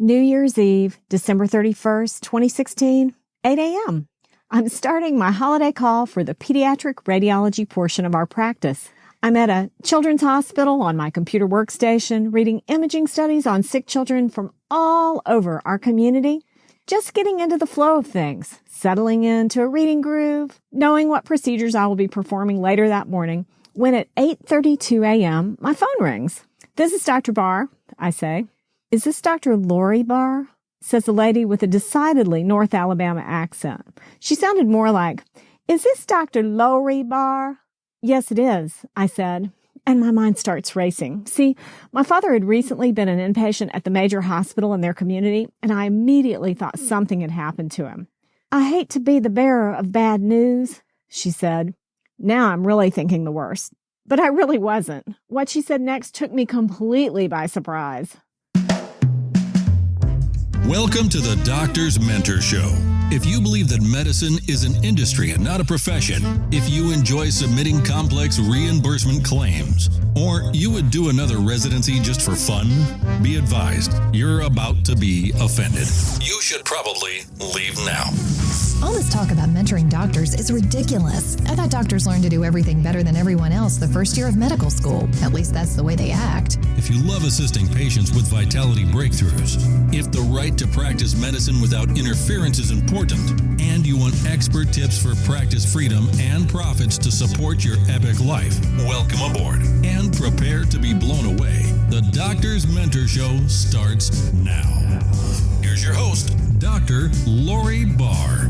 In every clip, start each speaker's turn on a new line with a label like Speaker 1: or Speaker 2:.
Speaker 1: New Year's Eve, December 31st, 2016, 8 a.m. I'm starting my holiday call for the pediatric radiology portion of our practice. I'm at a children's hospital on my computer workstation, reading imaging studies on sick children from all over our community, just getting into the flow of things, settling into a reading groove, knowing what procedures I will be performing later that morning, when at 8:32 a.m., my phone rings. "This is Dr. Barr," I say. "Is this Dr. Lori Barr?" says the lady with a decidedly North Alabama accent. She sounded more like, "Is this Dr. Lori Barr?" "Yes, it is," I said, and my mind starts racing. See, my father had recently been an inpatient at the major hospital in their community, and I immediately thought something had happened to him. "I hate to be the bearer of bad news," she said. Now I'm really thinking the worst. But I really wasn't. What she said next took me completely by surprise.
Speaker 2: Welcome to the Doctor's Mentor Show. If you believe that medicine is an industry and not a profession, if you enjoy submitting complex reimbursement claims, or you would do another residency just for fun, be advised, you're about to be offended. You should probably leave now.
Speaker 3: All this talk about mentoring doctors is ridiculous. I thought doctors learned to do everything better than everyone else the first year of medical school. At least that's the way they act.
Speaker 2: If you love assisting patients with vitality breakthroughs, if the right to practice medicine without interference is important, and you want expert tips for practice freedom and profits to support your epic life, welcome aboard and prepare to be blown away. The Doctor's Mentor Show starts now. Here's your host, Dr. Lori Barr.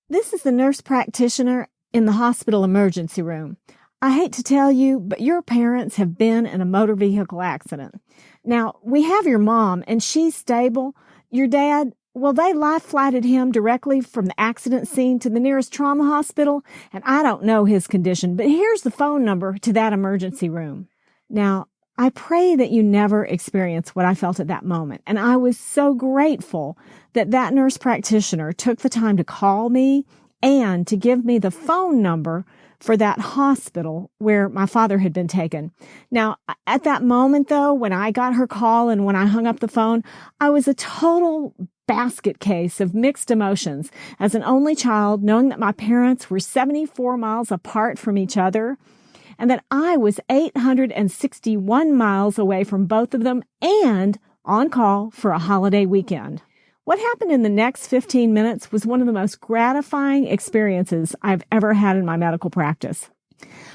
Speaker 1: This is the nurse practitioner in the hospital emergency room. I hate to tell you, but your parents have been in a motor vehicle accident. Now, we have your mom, and she's stable. Your dad, well, they life-flighted him directly from the accident scene to the nearest trauma hospital, and I don't know his condition, but here's the phone number to that emergency room. Now, I pray that you never experience what I felt at that moment, and I was so grateful that that nurse practitioner took the time to call me and to give me the phone number for that hospital where my father had been taken. Now, at that moment, though, when I got her call and when I hung up the phone, I was a total basket case of mixed emotions. As an only child, knowing that my parents were 74 miles apart from each other, and that I was 861 miles away from both of them and on call for a holiday weekend. What happened in the next 15 minutes was one of the most gratifying experiences I've ever had in my medical practice.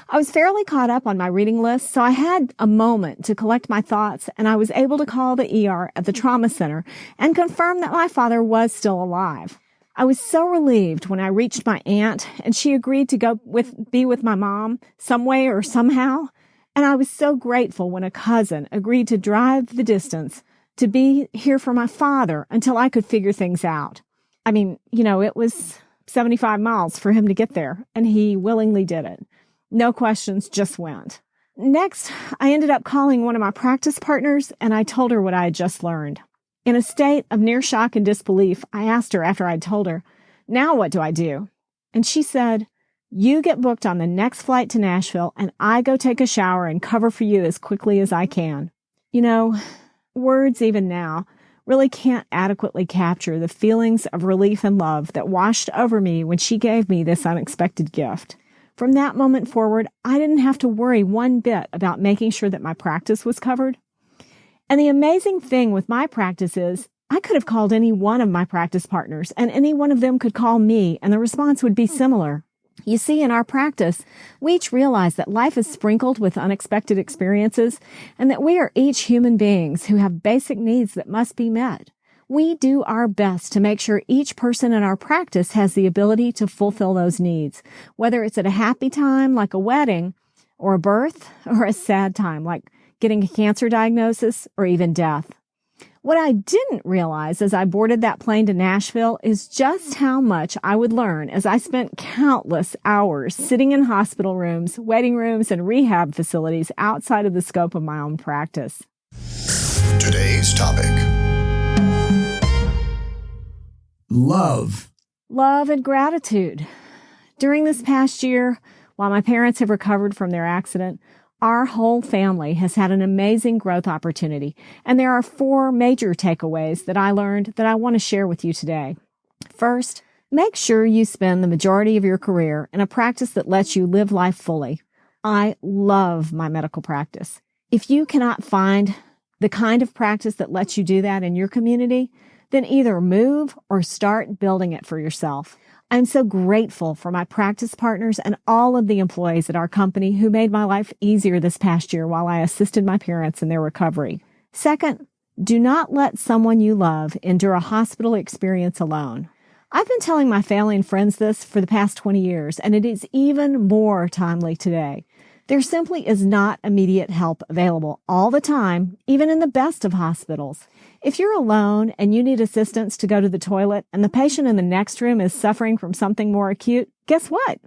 Speaker 1: I was fairly caught up on my reading list, so I had a moment to collect my thoughts, and I was able to call the ER at the trauma center and confirm that my father was still alive. I was so relieved when I reached my aunt, and she agreed to be with my mom some way or somehow. And I was so grateful when a cousin agreed to drive the distance to be here for my father until I could figure things out. I mean, it was 75 miles for him to get there, and he willingly did it. No questions, just went. Next, I ended up calling one of my practice partners, and I told her what I had just learned. In a state of near shock and disbelief, I asked her after I'd told her, "Now what do I do?" And she said, "You get booked on the next flight to Nashville, and I go take a shower and cover for you as quickly as I can." Words even now really can't adequately capture the feelings of relief and love that washed over me when she gave me this unexpected gift. From that moment forward, I didn't have to worry one bit about making sure that my practice was covered. And the amazing thing with my practice is I could have called any one of my practice partners, and any one of them could call me, and the response would be similar. You see, in our practice, we each realize that life is sprinkled with unexpected experiences and that we are each human beings who have basic needs that must be met. We do our best to make sure each person in our practice has the ability to fulfill those needs, whether it's at a happy time like a wedding or a birth, or a sad time like getting a cancer diagnosis or even death. What I didn't realize as I boarded that plane to Nashville is just how much I would learn as I spent countless hours sitting in hospital rooms, waiting rooms, and rehab facilities outside of the scope of my own practice.
Speaker 4: Today's topic:
Speaker 5: love.
Speaker 1: Love and gratitude. During this past year, while my parents have recovered from their accident, our whole family has had an amazing growth opportunity, and there are 4 major takeaways that I learned that I want to share with you today. First, make sure you spend the majority of your career in a practice that lets you live life fully. I love my medical practice. If you cannot find the kind of practice that lets you do that in your community, then either move or start building it for yourself. I'm so grateful for my practice partners and all of the employees at our company who made my life easier this past year while I assisted my parents in their recovery. Second, do not let someone you love endure a hospital experience alone. I've been telling my family and friends this for the past 20 years, and it is even more timely today. There simply is not immediate help available all the time, even in the best of hospitals. If you're alone and you need assistance to go to the toilet and the patient in the next room is suffering from something more acute, guess what?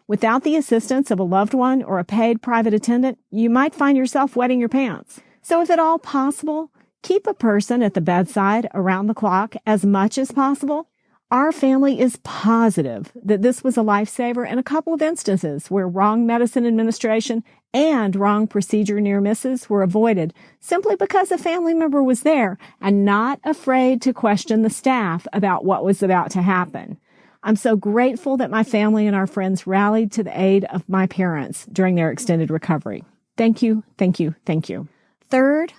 Speaker 1: Without the assistance of a loved one or a paid private attendant, you might find yourself wetting your pants. So if at all possible, keep a person at the bedside around the clock as much as possible. Our family is positive that this was a lifesaver in a couple of instances where wrong medicine administration and wrong procedure near misses were avoided simply because a family member was there and not afraid to question the staff about what was about to happen. I'm so grateful that my family and our friends rallied to the aid of my parents during their extended recovery. Thank you, thank you, thank you. Third,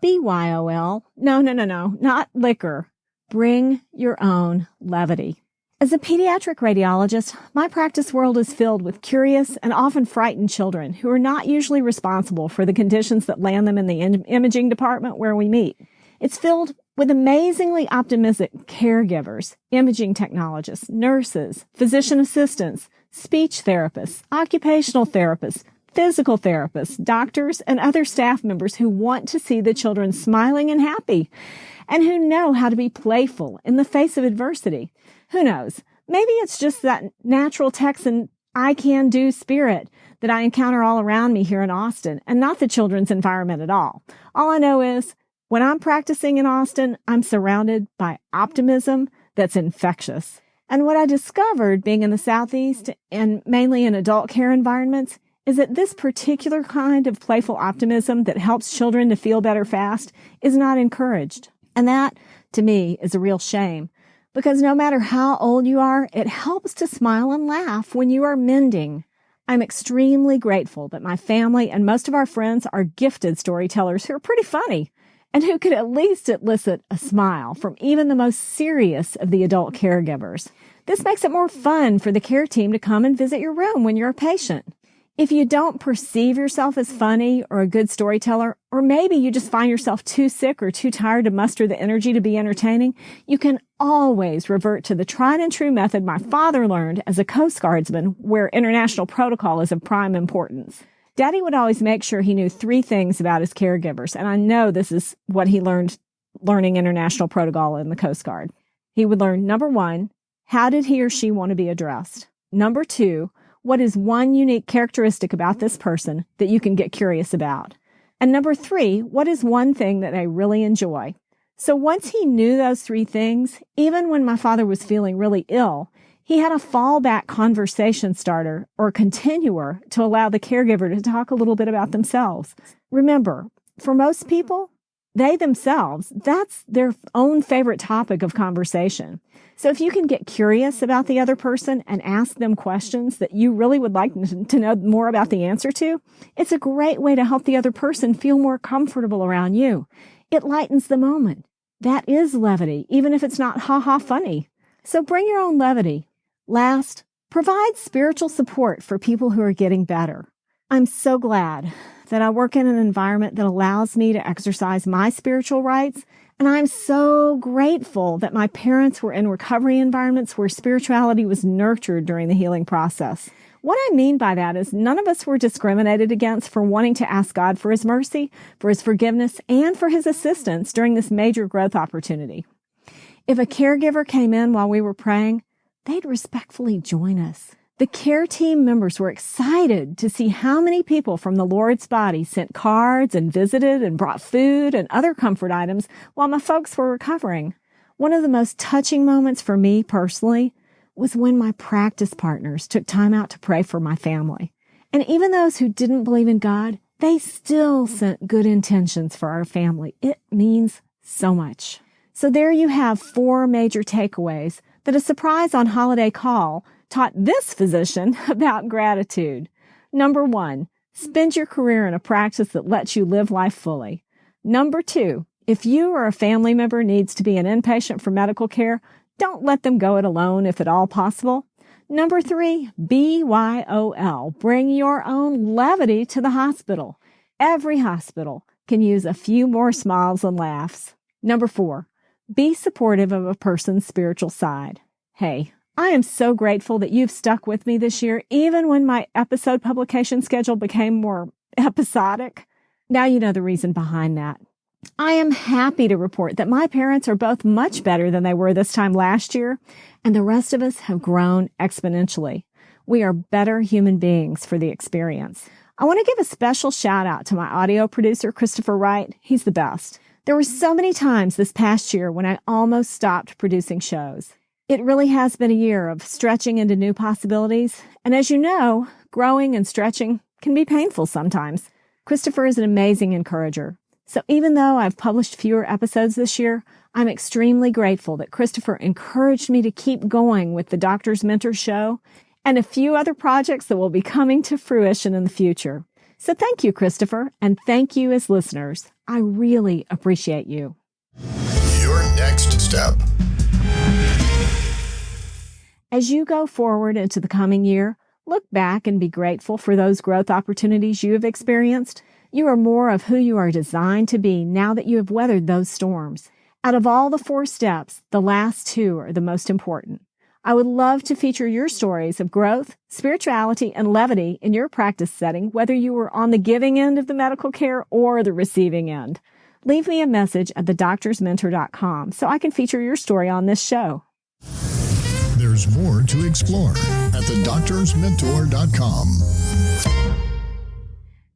Speaker 1: BYOL. No, not liquor. Bring your own levity. As a pediatric radiologist, my practice world is filled with curious and often frightened children who are not usually responsible for the conditions that land them in the imaging department where we meet. It's filled with amazingly optimistic caregivers, imaging technologists, nurses, physician assistants, speech therapists, occupational therapists, physical therapists, doctors, and other staff members who want to see the children smiling and happy, and who know how to be playful in the face of adversity. Who knows? Maybe it's just that natural Texan I-can-do spirit that I encounter all around me here in Austin, and not the children's environment at all. All I know is, when I'm practicing in Austin, I'm surrounded by optimism that's infectious. And what I discovered being in the Southeast, and mainly in adult care environments, is that this particular kind of playful optimism that helps children to feel better fast is not encouraged. And that, to me, is a real shame, because no matter how old you are, it helps to smile and laugh when you are mending. I'm extremely grateful that my family and most of our friends are gifted storytellers who are pretty funny and who could at least elicit a smile from even the most serious of the adult caregivers. This makes it more fun for the care team to come and visit your room when you're a patient. If you don't perceive yourself as funny or a good storyteller, or maybe you just find yourself too sick or too tired to muster the energy to be entertaining, you can always revert to the tried and true method my father learned as a Coast Guardsman, where international protocol is of prime importance. Daddy would always make sure he knew 3 things about his caregivers, and I know this is what he learned learning international protocol in the Coast Guard. He would learn, number 1, how did he or she want to be addressed? Number 2, what is one unique characteristic about this person that you can get curious about? And number 3, what is one thing that they really enjoy? So once he knew those 3 things, even when my father was feeling really ill, he had a fallback conversation starter or continuer to allow the caregiver to talk a little bit about themselves. Remember, for most people, they themselves, that's their own favorite topic of conversation. So if you can get curious about the other person and ask them questions that you really would like to know more about the answer to, it's a great way to help the other person feel more comfortable around you. It lightens the moment. That is levity, even if it's not ha-ha funny. So bring your own levity. Last, provide spiritual support for people who are getting better. I'm so glad that I work in an environment that allows me to exercise my spiritual rights, and I'm so grateful that my parents were in recovery environments where spirituality was nurtured during the healing process. What I mean by that is none of us were discriminated against for wanting to ask God for His mercy, for His forgiveness, and for His assistance during this major growth opportunity. If a caregiver came in while we were praying, they'd respectfully join us. The care team members were excited to see how many people from the Lord's body sent cards and visited and brought food and other comfort items while my folks were recovering. One of the most touching moments for me personally was when my practice partners took time out to pray for my family. And even those who didn't believe in God, they still sent good intentions for our family. It means so much. So there you have 4 major takeaways that a surprise on holiday call taught this physician about gratitude. Number 1, spend your career in a practice that lets you live life fully. Number 2, if you or a family member needs to be an inpatient for medical care, don't let them go it alone if at all possible. Number 3, BYOL. Bring your own levity to the hospital. Every hospital can use a few more smiles and laughs. Number 4, be supportive of a person's spiritual side. Hey, I am so grateful that you've stuck with me this year, even when my episode publication schedule became more episodic. Now you know the reason behind that. I am happy to report that my parents are both much better than they were this time last year, and the rest of us have grown exponentially. We are better human beings for the experience. I want to give a special shout out to my audio producer, Christopher Wright. He's the best. There were so many times this past year when I almost stopped producing shows. It really has been a year of stretching into new possibilities, and as you know, growing and stretching can be painful sometimes. Christopher is an amazing encourager. So even though I've published fewer episodes this year, I'm extremely grateful that Christopher encouraged me to keep going with the Doctor's Mentor show and a few other projects that will be coming to fruition in the future. So thank you, Christopher, and thank you as listeners. I really appreciate you.
Speaker 4: Your next step.
Speaker 1: As you go forward into the coming year, look back and be grateful for those growth opportunities you have experienced. You are more of who you are designed to be now that you have weathered those storms. Out of all the 4 steps, the last 2 are the most important. I would love to feature your stories of growth, spirituality, and levity in your practice setting, whether you were on the giving end of the medical care or the receiving end. Leave me a message at thedoctorsmentor.com so I can feature your story on this show.
Speaker 4: There's more to explore at thedoctorsmentor.com.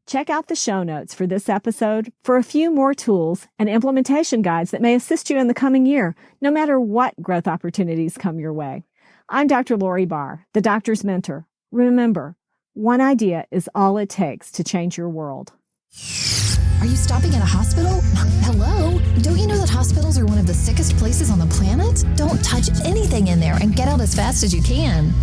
Speaker 1: Check out the show notes for this episode for a few more tools and implementation guides that may assist you in the coming year, no matter what growth opportunities come your way. I'm Dr. Lori Barr, the Doctor's Mentor. Remember, one idea is all it takes to change your world.
Speaker 3: Are you stopping at a hospital? Hello? Don't you know that hospitals are one of the sickest places on the planet? Don't touch anything in there and get out as fast as you can.